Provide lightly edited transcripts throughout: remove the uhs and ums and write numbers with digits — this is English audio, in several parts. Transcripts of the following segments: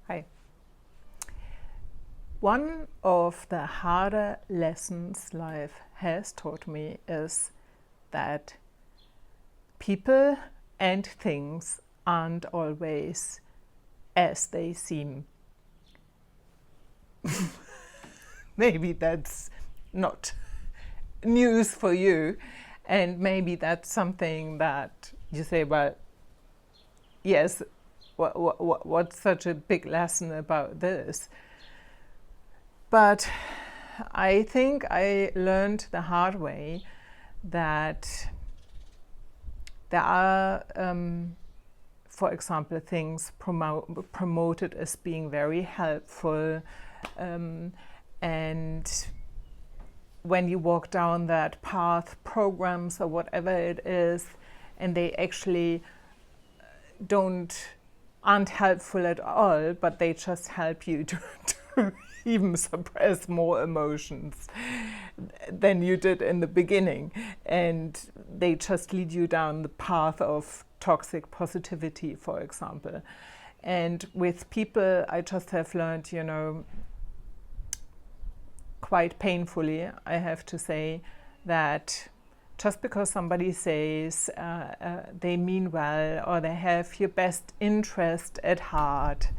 Hi. One of the harder lessons life has taught me is that people and things aren't always as they seem. Maybe that's not news for you, and maybe that's something that you say, well, yes, what's such a big lesson about this? But I think I learned the hard way that there are, for example, things promoted as being very helpful, and when you walk down that path, programs or whatever it is, and they actually aren't helpful at all, but they just help you to even suppress more emotions than you did in the beginning. And they just lead you down the path of toxic positivity, for example. And with people, I just have learned, quite painfully, I have to say, that just because somebody says they mean well, or they have your best interest at heart,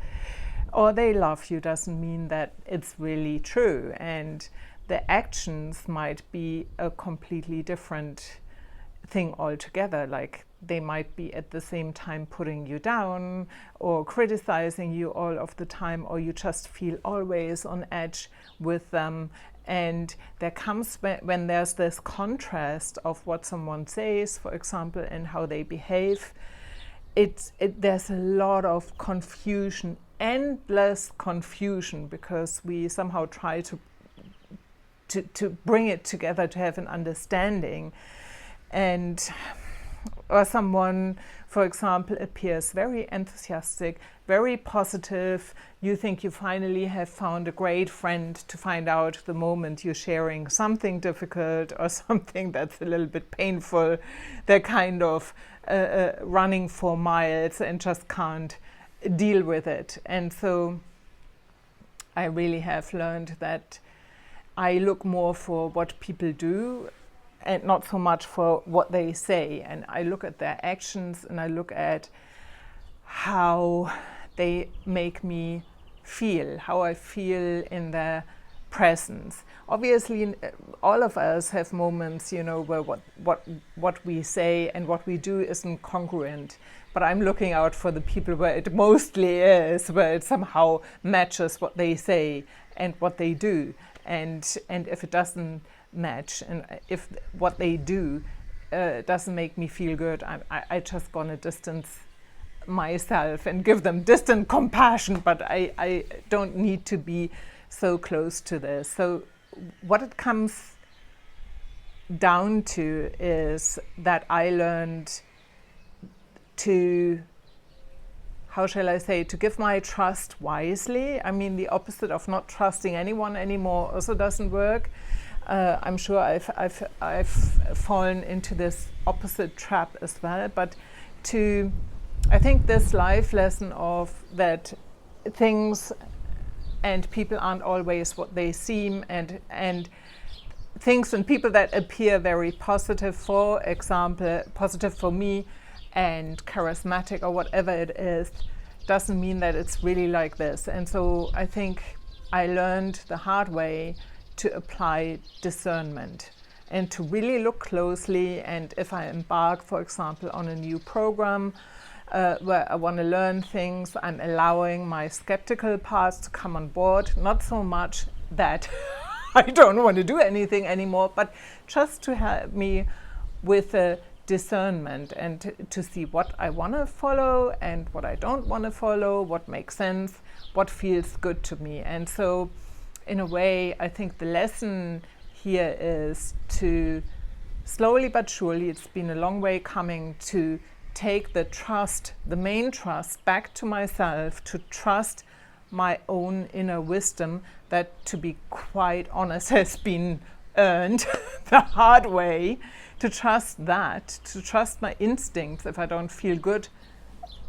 or they love you, doesn't mean that it's really true. And the actions might be a completely different thing altogether. Like they might be at the same time putting you down or criticizing you all of the time, or you just feel always on edge with them. And there comes when there's this contrast of what someone says, for example, and how they behave, there's a lot of confusion, endless confusion, because we somehow try to bring it together to have an understanding. Or someone, for example, appears very enthusiastic, very positive. You think you finally have found a great friend, to find out the moment you're sharing something difficult or something that's a little bit painful. They're kind of running for miles and just can't deal with it. And so I really have learned that I look more for what people do and not so much for what they say. And I look at their actions, and I look at how they make me feel, how I feel in their presence. Obviously, all of us have moments, where what we say and what we do isn't congruent. But I'm looking out for the people where it mostly is, where it somehow matches what they say and what they do. And if it doesn't match, and if what they do doesn't make me feel good, I just gonna distance myself and give them distant compassion, but I don't need to be so close to this. So what it comes down to is that I learned to, how shall I say, to give my trust wisely. I mean, the opposite of not trusting anyone anymore also doesn't work. I'm sure I've fallen into this opposite trap as well. But I think this life lesson of that things and people aren't always what they seem, and things and people that appear very positive, for example, positive for me and charismatic or whatever it is, doesn't mean that it's really like this. And so I think I learned the hard way to apply discernment and to really look closely. And if I embark, for example, on a new program where I want to learn things, I'm allowing my skeptical parts to come on board. Not so much that I don't want to do anything anymore, but just to help me with a discernment and to see what I want to follow and what I don't want to follow, what makes sense, what feels good to me. And so in a way, I think the lesson here is to slowly but surely, it's been a long way coming, to take the trust, the main trust, back to myself, to trust my own inner wisdom that, to be quite honest, has been earned the hard way, to trust that, to trust my instincts if I don't feel good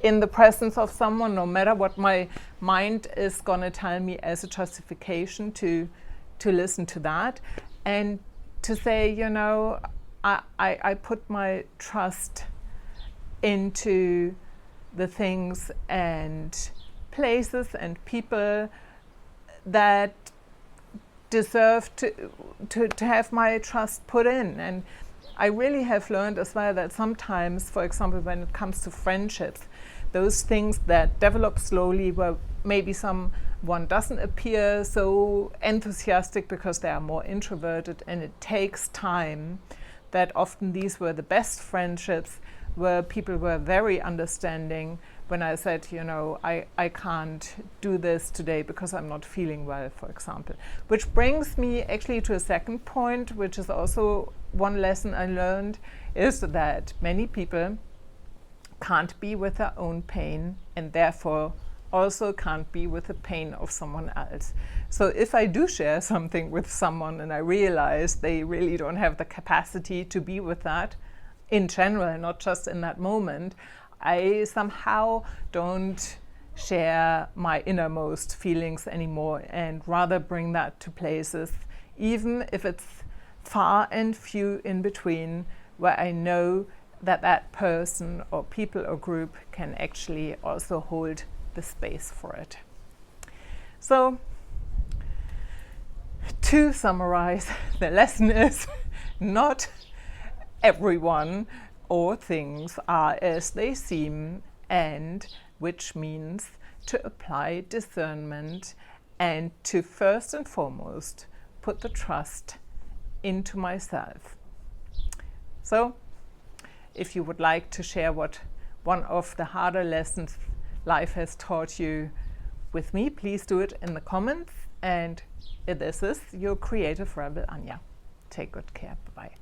in the presence of someone, no matter what my mind is going to tell me as a justification, to listen to that and to say, you know, I put my trust into the things and places and people that deserve to have my trust put in. And I really have learned as well that sometimes, for example, when it comes to friendships, those things that develop slowly, where maybe someone doesn't appear so enthusiastic because they are more introverted and it takes time, that often these were the best friendships where people were very understanding when I said, you know, I can't do this today because I'm not feeling well, for example. Which brings me actually to a second point, which is also one lesson I learned, is that many people can't be with their own pain and therefore also can't be with the pain of someone else. So if I do share something with someone and I realize they really don't have the capacity to be with that in general, not just in that moment, I somehow don't share my innermost feelings anymore and rather bring that to places, even if it's far and few in between, where I know that that person or people or group can actually also hold the space for it. So, to summarize, the lesson is not everyone or things are as they seem, and which means to apply discernment and to first and foremost put the trust into myself. So, if you would like to share what one of the harder lessons life has taught you with me, please do it in the comments. And this is your creative rebel, Anja. Take good care. Bye-bye.